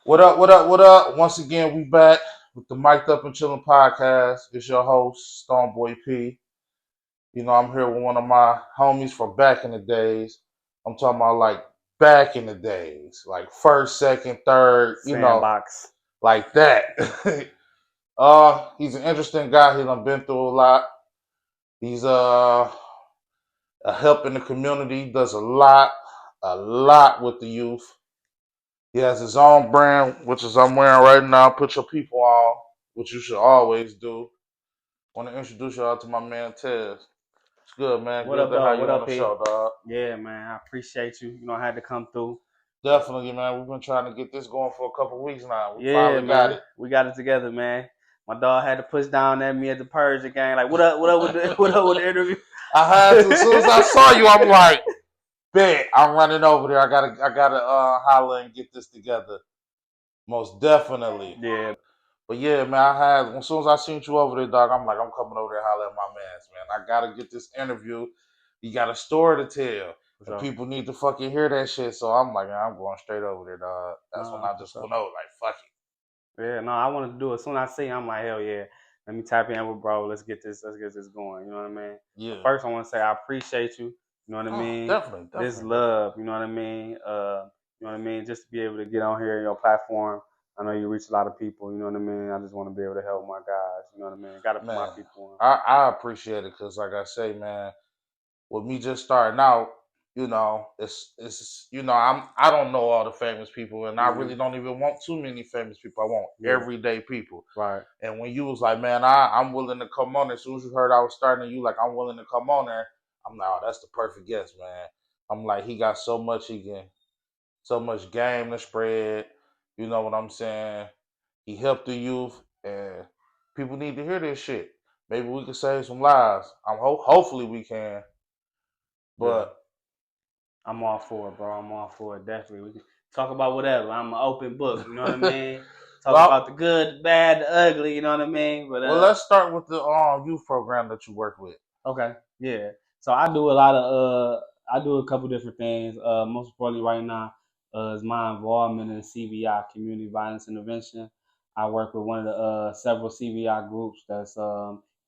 What up, what up, what up? Once again, we back with the Mic'd Up and Chillin podcast. It's your host, Stoneboy P. You know, I'm here with one of my homies from back in the days. I'm talking about like back in the days, like first, second, third, Sandbox. like that. He's an interesting guy. He done been through a lot. He's a help in the community. He does a lot with the youth. He has his own brand, which is I'm wearing right now. Put your people on, which you should always do. Want to introduce y'all to my man Tez. It's good, man. What Good up, to have though? you What on up, the P? show, dog. Yeah, man. I appreciate you. I had to come through. Definitely, man. We've been trying to get this going for a couple weeks now. We Yeah, finally got man. it. We got it together, man. My dog had to push down at me at the Purge again. Like, what up? What up with the what up with the interview? I had to. As soon as I saw you, I'm like, bet I'm running over there. I gotta holler and get this together. Most definitely. Yeah. But yeah, man, as soon as I seen you over there, dog, I'm like, I'm coming over there and holler at my mans, man. I gotta get this interview. You got a story to tell. For And sure. people need to fucking hear that shit. So I'm like, man, I'm going straight over there, dog. That's when I For just sure. went over, like, fuck it. Yeah, no, I wanted to do it. As soon as I see, I'm like, hell yeah. Let me tap in with bro. Let's get this going. You know what I mean? Yeah. First, I want to say I appreciate you. You know what I mean? Definitely. This love. You know what I mean? You know what I mean? Just to be able to get on here in your platform. I know you reach a lot of people. You know what I mean? I just want to be able to help my guys. You know what I mean? Got to put my people on. I appreciate it because, like I say, man, with me just starting out, it's I don't know all the famous people, and I really don't even want too many famous people. I want everyday people. Right. And when you was like, man, I'm willing to come on there. As soon as you heard I was starting, you like, I'm willing to come on there. I'm like, oh, that's the perfect guest, man. I'm like, he got so much so much game to spread. You know what I'm saying? He helped the youth, and people need to hear this shit. Maybe we can save some lives. Hopefully we can. But I'm all for it, bro. I'm all for it. Definitely. We can talk about whatever. I'm an open book. You know what I mean? Talk about the good, the bad, the ugly. You know what I mean? But well, let's start with the youth program that you work with. Okay. Yeah. So I do a lot of I do a couple different things. Most importantly, right now, is my involvement in CVI, Community Violence Intervention. I work with one of the several CVI groups that's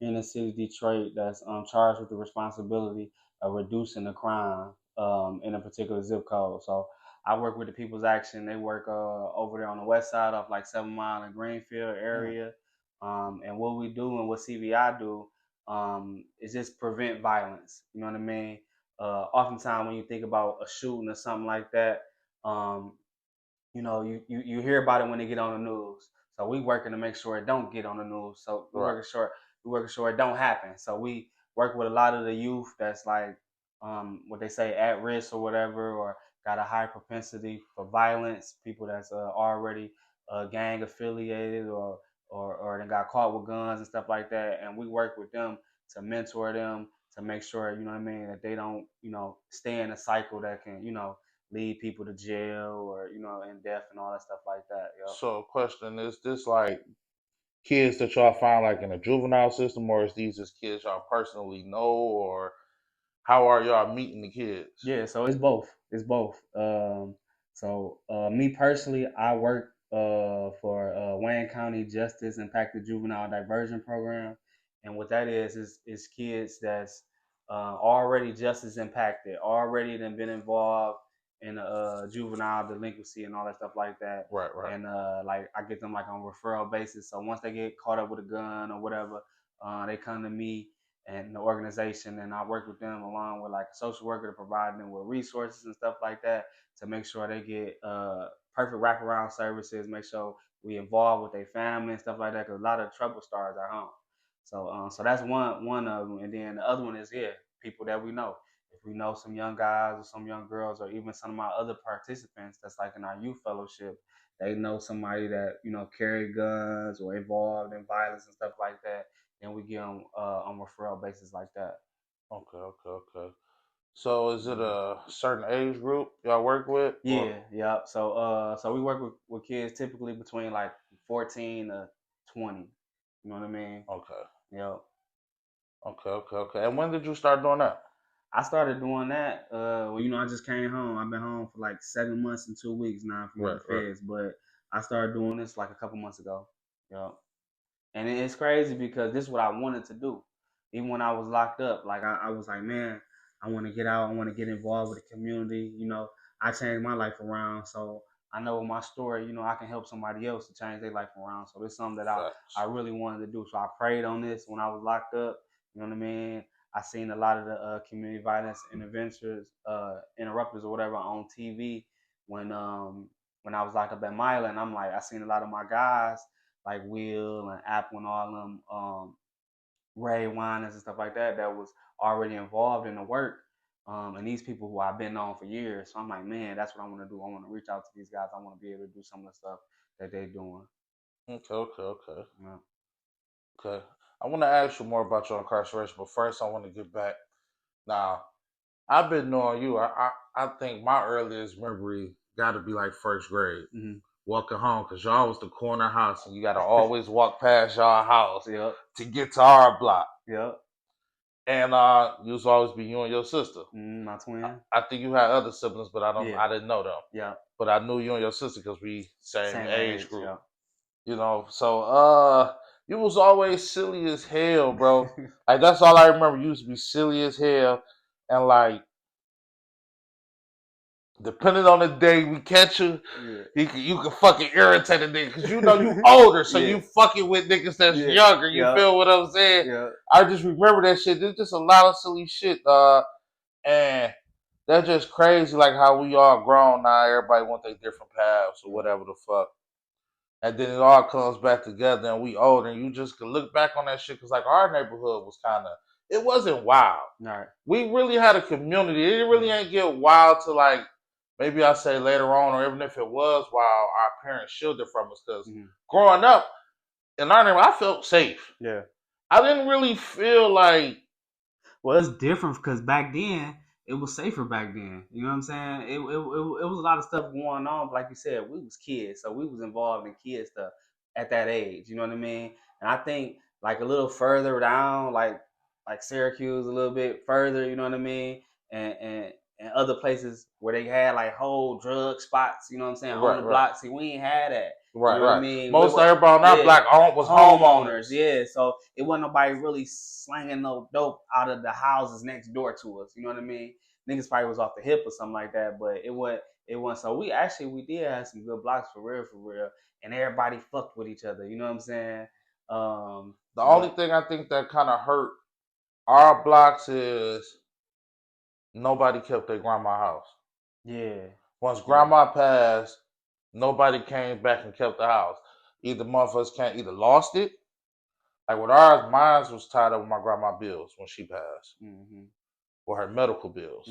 in the city of Detroit that's charged with the responsibility of reducing the crime in a particular zip code. So I work with the People's Action. They work over there on the west side of like 7 Mile and Greenfield area. And what we do and what CVI do is just prevent violence. You know what I mean? Oftentimes when you think about a shooting or something like that, um, you hear about it when they get on the news. So we working to make sure it don't get on the news. So we working sure it don't happen. So we work with a lot of the youth that's like what they say at risk or whatever, or got a high propensity for violence. People that's already gang affiliated or they got caught with guns and stuff like that. And we work with them to mentor them to make sure you know what I mean that they don't stay in a cycle that can lead people to jail or in death and all that stuff like that. So, question is this like kids that y'all find like in a juvenile system, or is these just kids y'all personally know, or how are y'all meeting the kids? Yeah, so it's both. It's both. Me personally, I work for Wayne County Justice Impacted Juvenile Diversion Program, and what that is kids that's already justice impacted, already been involved in juvenile delinquency and all that stuff like that. Right. And like I get them like on referral basis. So once they get caught up with a gun or whatever, they come to me and the organization, and I work with them along with like a social worker to provide them with resources and stuff like that to make sure they get perfect wraparound services, make sure we involve with their family and stuff like that, because a lot of trouble starts at home. So that's one of them, and then the other one is people that we know. If we know some young guys or some young girls, or even some of my other participants that's like in our youth fellowship, they know somebody that carry guns or involved in violence and stuff like that, and we get them on referral basis like that. Okay. So is it a certain age group y'all work with? Yeah. So we work with kids typically between like 14 to 20. You know what I mean? Okay. Yep. Okay. And when did you start doing that? I started doing that. I just came home. I've been home for like 7 months and 2 weeks now from the feds. But I started doing this like a couple months ago. Yep. And it's crazy because this is what I wanted to do. Even when I was locked up, like I was like, man, I want to get out. I want to get involved with the community. I changed my life around. So I know with my story, I can help somebody else to change their life around. So it's something that I Facts. really wanted to do. So I prayed on this when I was locked up. You know what I mean? I seen a lot of the community violence interrupters or whatever on TV when I was locked up at Mila, and I'm like, I seen a lot of my guys like Will and Apple and all them Ray Winans and stuff like that was already involved in the work. And these people who I've been on for years. So I'm like, man, that's what I want to do. I want to reach out to these guys. I want to be able to do some of the stuff that they're doing. Okay, okay, okay, Yeah. okay. I want to ask you more about your incarceration, but first I want to get back. Now, I've been knowing you. I think my earliest memory got to be like first grade, Mm-hmm. walking home because y'all was the corner house, and you got to always walk past y'all house Yep. to get to our block. Yep. And you was always be you and your sister. My twin. I think you had other siblings, but Yeah. I didn't know them. Yeah. But I knew you and your sister because we same age group. Yeah. So you was always silly as hell, bro. Like that's all I remember. You used to be silly as hell, and like depending on the day we catch you, Yeah. you can fucking irritate a nigga because you know you older, so Yeah. you fucking with niggas that's Yeah. younger. You Yeah. feel what I'm saying? Yeah. I just remember that shit. There's just a lot of silly shit, and that's just crazy. Like how we all grown now. Everybody want their different paths or whatever the fuck. And then it all comes back together and we older and you just can look back on that shit because like our neighborhood was kind of it wasn't wild. All right. We really had a community. It really ain't get wild to like maybe I say later on or even if it was wild, our parents shielded from us because growing up in our neighborhood, I felt safe. Yeah. I didn't really feel like Well, it's different because back then it was safer back then. You know what I'm saying? It was a lot of stuff going on. But like you said, we was kids, so we was involved in kid stuff at that age. You know what I mean? And I think like a little further down, like Syracuse, a little bit further. You know what I mean? And other places where they had like whole drug spots. You know what I'm saying? On the right. block. See, we ain't had that. You Right, know what I right. mean? Most everybody on our Yeah, block was homeowners. yeah. So it wasn't nobody really slanging no dope out of the houses next door to us. You know what I mean? Niggas probably was off the hip or something like that, but it wasn't. So we did have some good blocks for real, and everybody fucked with each other. You know what I'm saying? The only thing I think that kind of hurt our blocks is nobody kept their grandma house. Yeah. Once grandma passed, nobody came back and kept the house. Either motherfuckers can't either lost it. Like with ours, mine was tied up with my grandma bills when she passed, or her medical bills.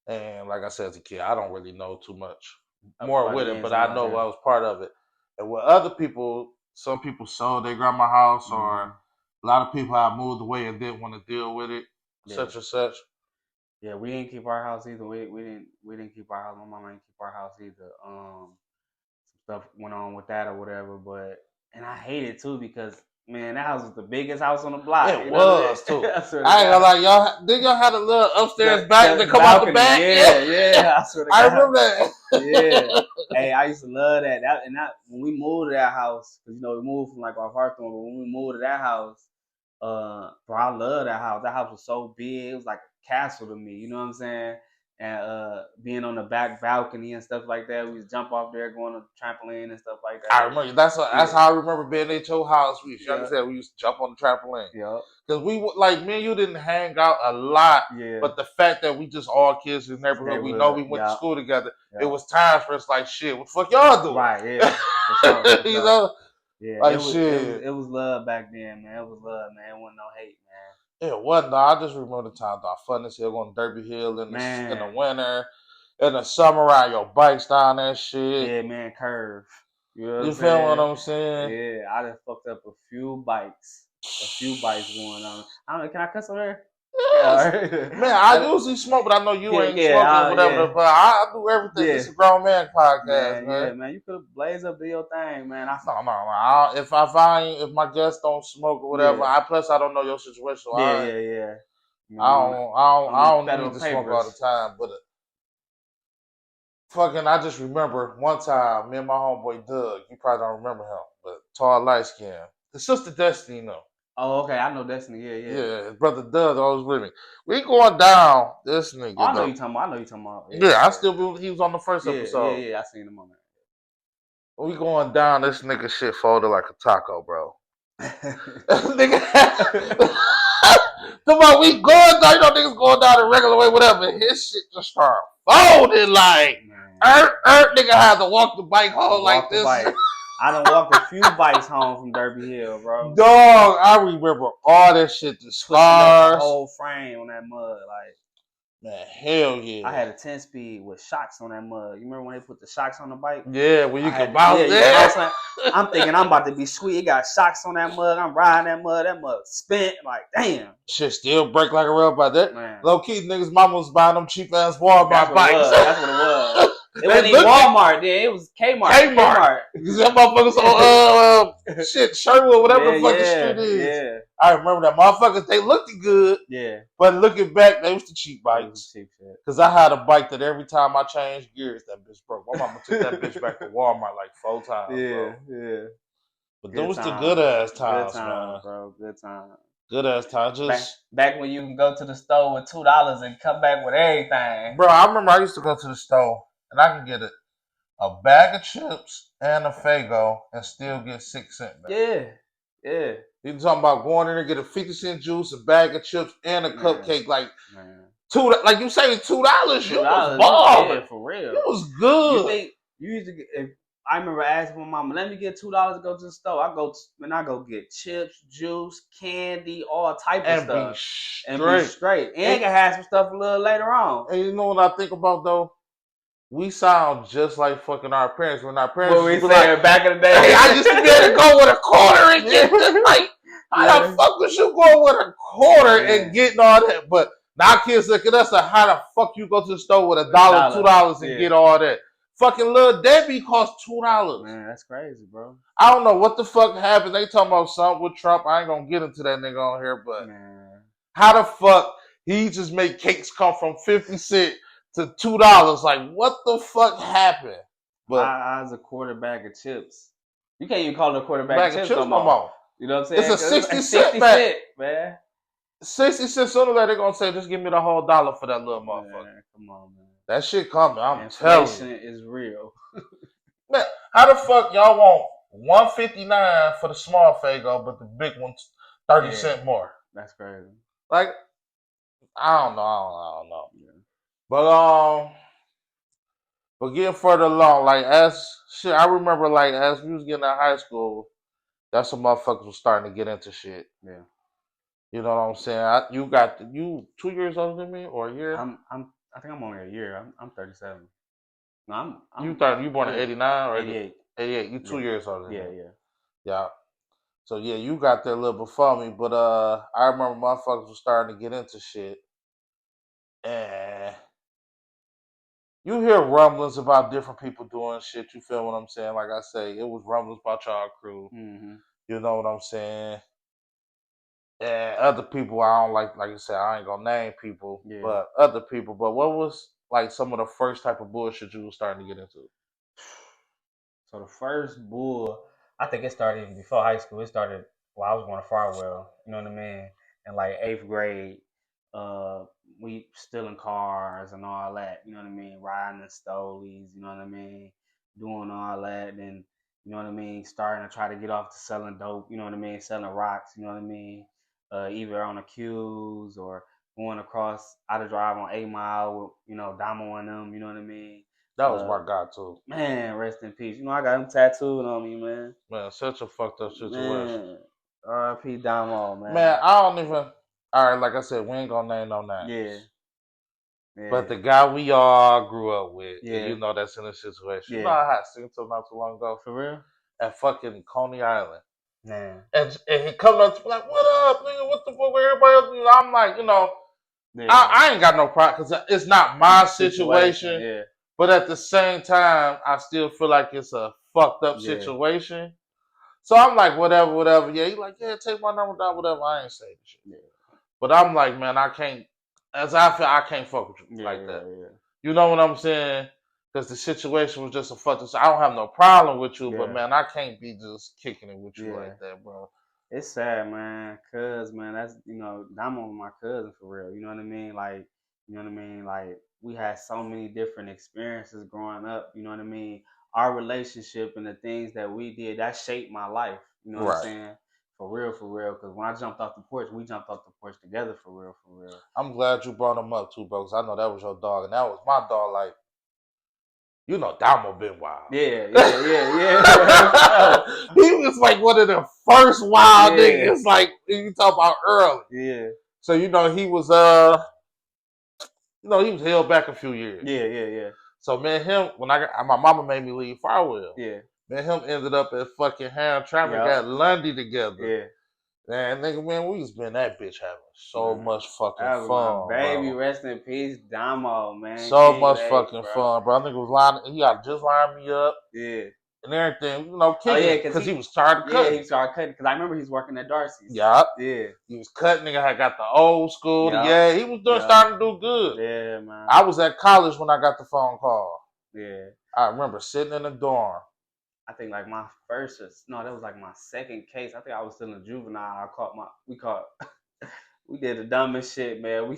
And like I said as a kid, I don't really know too much more with it, but I know I was part of it. And with other people, some people sold their grandma house, or a lot of people have moved away and didn't want to deal with it, such and such. Yeah, we didn't keep our house either. We didn't keep our house. My mama didn't keep our house either. Some stuff went on with that or whatever, and I hate it too because man, that house was the biggest house on the block. It was too. I ain't gonna lie, y'all had a little upstairs back to come out the back. Yeah. I swear to God. I remember that. Yeah. Hey, I used to love that. When we moved to that house, because we moved from like our Hawthorne, but when we moved to that house, bro, I love that house. That house was so big. It was like a castle to me. You know what I'm saying? And being on the back balcony and stuff like that, we just jump off there, going on the trampoline and stuff like that. I remember that's how I remember being at your house. We used to jump on the trampoline. Yeah. Because we like me and you didn't hang out a lot. Yeah. But the fact that we just all kids in the neighborhood, we know we went to school together. It was times for us like shit. What the fuck y'all doing? Right. Yeah. For sure. You know. Yeah. Like it was love back then, man. It was love, man. It wasn't no hate, man. It wasn't. I just remember the time I fun as hell on Derby Hill in the winter. In the summer, ride your bikes down that shit. Yeah, man, curve. You feel what I'm saying? Yeah, I just fucked up a few bikes. Going on. I don't know, can I cuss on there? Yes. Yeah, man, I usually smoke, but I know you ain't smoking whatever. But I do everything. Yeah. This is a grown man podcast, man. Yeah, man, you could blaze up, do your thing, man. No. If my guests don't smoke or whatever, plus I don't know your situation. So yeah. I don't need to smoke all the time, but fucking, I just remember one time, me and my homeboy Doug, you probably don't remember him, but tall, light skin. His sister Destiny, you know. Oh, okay. I know Destiny. Yeah, yeah. Yeah, his brother Doug always with me. We going down this Oh, I nigga know though. you talking about. I know you talking about. Yeah, Yeah, I still believe he was on the first yeah, yeah, episode. yeah. I seen him on We going down, this nigga shit folded like a taco, bro. Nigga, that. come we going down, you know niggas going down the regular way, whatever. His shit just started folding like, Man, nigga had to walk the bike home like walk the this. bike. I done walked a few bikes home from Derby Hill, bro. Dog, I remember all that shit, the Twisting up the scars. whole frame on that mud. Like, Man, hell I yeah. had a 10-speed with shocks on that mud. You remember when they put the shocks on the bike? Yeah, when you I can had, bounce you can bounce there. on that. I'm thinking I'm about to be sweet. It got shocks on that mud. I'm riding that mud. That mud spent. Like, damn. Shit still break like a real bike. That Man. low key niggas mama was buying them cheap ass Walmart That's what bikes. it was. That's what it was. It wasn't They even looked Walmart then. It was Kmart. Kmart. Cause that motherfuckers on shit, Sherwood, whatever the fucking street is. Yeah. I remember that motherfuckers, they looked good. Yeah. But looking back, they was the cheap bikes. Cheap shit. Cause I had a bike that every time I changed gears, that bitch broke. My mama took that bitch back to Walmart like 4 times, Yeah, bro. yeah. But Good those the time. good ass Good times, time, man. bro. Good time. Good ass times. Just back when you can go to the store with $2 and come back with everything. bro, I remember I used to go to the store and I could get a bag of chips and a Fago and still get 6 cents back. Yeah, yeah. You talking about going in there get a 50-cent juice, a bag of chips, and a cupcake, like man. like you say $2. You was $2, balling. yeah, for real. You was good. You think you used to get? If I remember asking my mama, "Let me get $2 to go to the store." I go get chips, juice, candy, all type of stuff, and be straight. And can have some stuff a little later on. And you know what I think about though? We sound just like fucking our parents. When our parents What we used to said be like, back in the day, hey, I used to be able to go with a quarter and get this. Like, how the fuck was you going with a quarter and getting all that? But now kids look at us like, how the fuck you go to the store with $1, $2 and get all that? Fucking Lil Debbie cost $2. Man, that's crazy, bro. I don't know what the fuck happened. They talking about something with Trump. I ain't gonna get into that nigga on here, but how the fuck he just made cakes come from 50 cents to $2? Like, what the fuck happened? But I was a quarter bag of chips. You can't even call it a quarter bag of chips no more. You know what I'm saying? It's a 60 cent bag, man. 60 cents. Sooner or later, they're gonna say, just give me the whole $1 for that little motherfucker. Man, come on, man. That shit coming. I'm telling you. Inflation is real. Man, how the fuck y'all want $1.59 for the small Fago, but the big one's 30 cents more? That's crazy. Like, I don't know. Yeah. But getting further along, like I remember like as we was getting out of high school, that's when motherfuckers was starting to get into shit. Yeah. You know what I'm saying? You 2 years older than me or a year? I think I'm only a year. I'm 37. No, you born in 89 or 88. 88. You 2 years older than me. Yeah. Yeah. So yeah, you got there a little before me, but I remember motherfuckers was starting to get into shit. And you hear rumblings about different people doing shit. You feel what I'm saying? Like I say, it was rumblings about y'all crew. Mm-hmm. You know what I'm saying? And other people, I don't like I said, I ain't gonna name people, but other people. But what was like some of the first type of bullshit you was starting to get into? So the first bull, I think it started even before high school. It started while I was going to Farwell. You know what I mean? In like 8th grade, we stealing cars and all that. You know what I mean? Riding the stolies. You know what I mean? Doing all that, and you know what I mean? Starting to try to get off to selling dope. You know what I mean? Selling rocks. You know what I mean? Either on the queues or going across out of drive on 8 Mile with Damo and them. You know what I mean? That was my guy too. Man, rest in peace. I got him tattooed on me, man. Man, such a fucked up situation. R.I.P. Damo, man. Man, I don't even. All right, like I said, we ain't gonna name no names. Yeah. But the guy we all grew up with, and you know that's in a situation. You know I had seen him not too long ago. For real? At fucking Coney Island. Man. And he come up to me like, what up, nigga? What the fuck with everybody else? I'm like, I ain't got no problem because it's not my situation. Yeah. But at the same time, I still feel like it's a fucked up situation. So I'm like, whatever. Yeah, he like, yeah, take my number down, whatever. I ain't saying shit. Yeah. But I'm like, man, I can't. As I feel, I can't fuck with you like that. Yeah. You know what I'm saying? because the situation was just a fuck. So I don't have no problem with you, but Yeah, man, I can't be just kicking it with you yeah. like that, bro. It's sad, man. Cause man, that's Damo my cousin for real. You know what I mean? Like, you know what I mean? Like, we had so many different experiences growing up. You know what I mean? Our relationship and the things that we did that shaped my life. You know what I'm Right. saying? For real, for real. Cause when I jumped off the porch, we jumped off the porch together. For real, for real. I'm glad you brought him up too, bro, because I know that was your dog, and that was my dog. Like, you know, Damo been wild. Yeah, yeah, yeah, yeah. For sure. He was like one of the first wild Yeah, niggas. Like you talk about early. yeah, So he was held back a few years. yeah, yeah, yeah, So man, him when my mama made me leave Farwell. yeah. Man, him ended up at fucking Ham Traffic Yep. at Lundy together. Yeah. Man, nigga, man, we was been that bitch having so Man, much fucking that was my fun, baby. bro. Rest in peace, Damo, man. So King of much the Eight, fucking bro. fun, bro. I think it was lining. He got just lined me up Yeah. and everything. Oh Kicking yeah, it cause because he was tired of he cutting. started cutting. Cause I remember he was working at Darcy's. Yeah, Yeah. he was cutting. Nigga had got the old school. Yep. Yeah, he was doing Yep. starting to do good. Yeah, man. I was at college when I got the phone call. Yeah. I remember sitting in the dorm. I think like my first, no, that was like my second case. I think I was still in juvenile. We caught, we did the dumbest shit, man.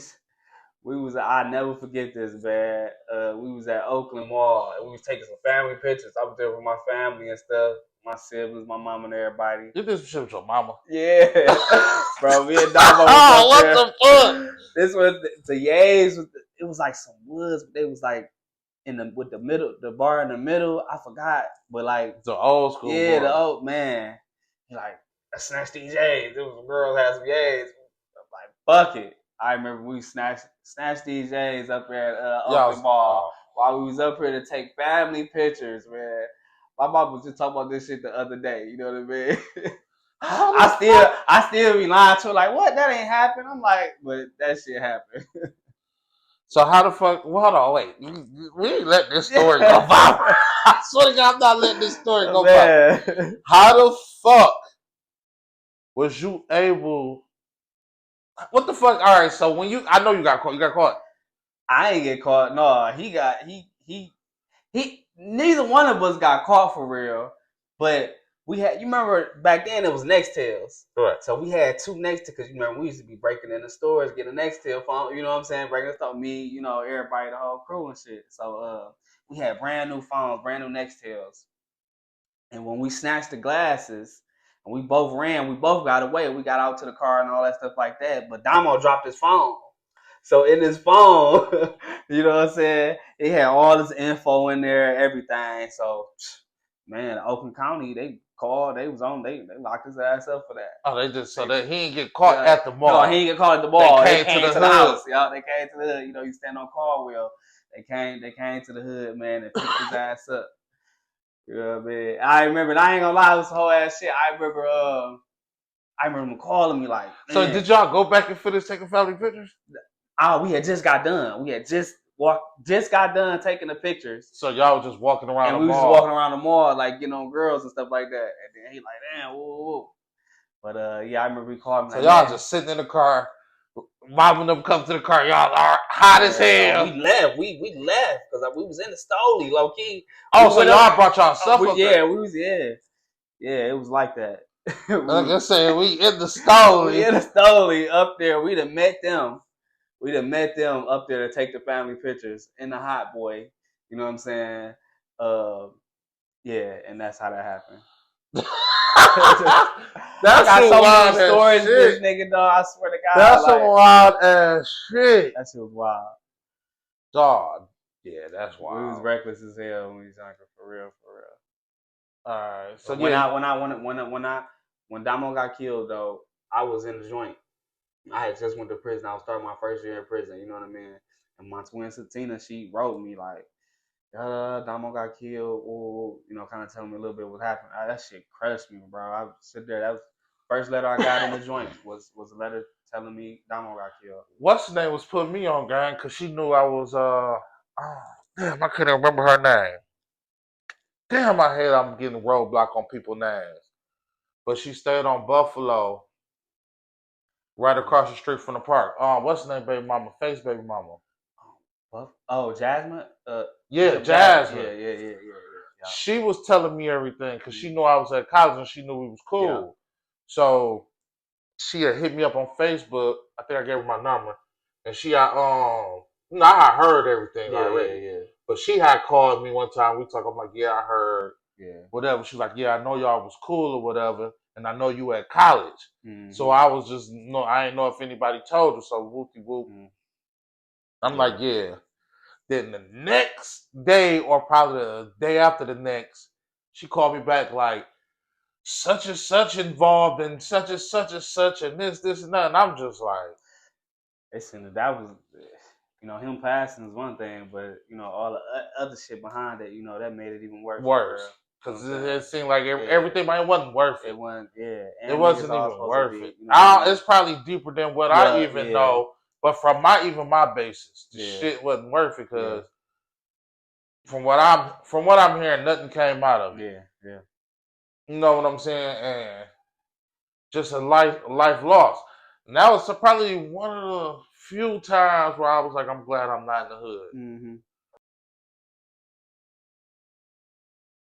We was I never forget this, man. We was at Oakland Mall and we was taking some family pictures. I was there with my family and stuff, my siblings, my mom, and everybody. You did some shit with your mama. Yeah, bro. Me and Damo was Oh, up what there. the fuck? This was the Yays. It was like some woods, but they was like with the middle, the bar in the middle. I forgot, but like The old school. yeah, boy. the old man. He like, I snatched these Yays. There was some girls had some Yays. I'm like, fuck it. I remember we snatched these Jays up there at Oakland Mall while we was up here to take family pictures, man. My mom was just talking about this shit the other day. You know what I mean? I still be lying to her like, what? That ain't happened. I'm like, but that shit happened. So how the fuck? Well, hold on, wait. We ain't let this story go by. I swear to God, I'm not letting this story go by. How the fuck was you able? What the fuck? All right, so I know you got caught. You got caught. I ain't get caught. No, he. Neither one of us got caught for real. But we had. You remember back then it was Nextels. Right. So we had two Nextels because you remember we used to be breaking in the stores, getting a Nextel phone. You know what I'm saying? Breaking the store, me, everybody, the whole crew and shit. So we had brand new phones, brand new Nextels. And when we snatched the glasses and we both ran, we both got away. We got out to the car and all that stuff like that. But Damo dropped his phone. So in his phone, you know what I'm saying? It had all this info in there, everything. So, man, Oakland County, they called, they locked his ass up for that. Oh, they just that he didn't get caught at the mall. No, he didn't get caught at the mall. They came to the house. Yeah, they came to the hood. You stand on Caldwell. They came to the hood, man, and picked his ass up. You know what I mean? I remember, I ain't gonna lie, it was whole ass shit. I remember him calling me like, man. So did y'all go back and finish taking family pictures? Oh, we had just got done. We had just got done taking the pictures. So y'all was just walking around and the we mall. was just walking around the mall, like getting on girls and stuff like that. And then he like, damn, whoa. But yeah, I remember he called me. So like, y'all man, just sitting in the car, mobbing them come to the car. Y'all are hot as hell. We left. We left because we was in the Stoli, low key. Oh, so y'all brought y'all stuff up there? Yeah, we was yeah, it was like that. Like I said, we in the Stoli. We in the Stoli up there. We'd have met them. We'd have met them up there to take the family pictures in the Hot Boy. You know what I'm saying? Yeah, and that's how that happened. That's I got so wild many stories, shit. this nigga, dog. I swear to God. That's some wild ass shit. That shit was wild. Dog. Yeah, that's wild. We was reckless as hell when we was younger, for real. Alright. So when Damo got killed though, I was in the joint. I had just went to prison. I was starting my first year in prison, you know what I mean? And my twin Satina, she wrote me like, Damo got killed, kind of telling me a little bit what happened. That shit crushed me, bro. I sit there. That was the first letter I got in the joint was a letter telling me Damo got killed. What's the name was putting me on, gang, because she knew I was damn, I couldn't remember her name. Damn, I hate I'm getting roadblock on people's names. But she stayed on Buffalo, right across the street from the park. What's the name, baby mama? Face baby mama. Oh, Jasmine. Yeah, Jasmine. Jasmine. Yeah. She was telling me everything because she knew I was at college and she knew we was Yeah. cool. So she had hit me up on Facebook. I think I gave her my number, and she had I had heard everything already, Yeah. but she had called me one time. We talked. I'm like, yeah, I heard Yeah. whatever. She's like, yeah, I know y'all was cool or whatever, and I know you at college. So Mm-hmm. I was just no, I didn't know if anybody told her. So whoopty whoop. Mm-hmm. I'm Yeah. like, yeah. Then the next day, or probably the day after the next, she called me back like such and such involved in such and such, and this, and that. And I'm just like, Listen, that was, him passing is one thing, but all the other shit behind it, that made it even worse for worse. her. You know Because what I'm it saying? seemed like Yeah. everything, but it wasn't worth It it. wasn't, yeah, It and niggas wasn't all even supposed to worth be, it. you know what I mean? It's probably deeper than what I Blood, even yeah, know. But from my basis, the yeah, shit wasn't worth it yeah, because from what I'm hearing, nothing came out of it. yeah. You know what I'm saying? And just a life lost. And that was probably one of the few times where I was like, I'm glad I'm not in the hood. Mm-hmm.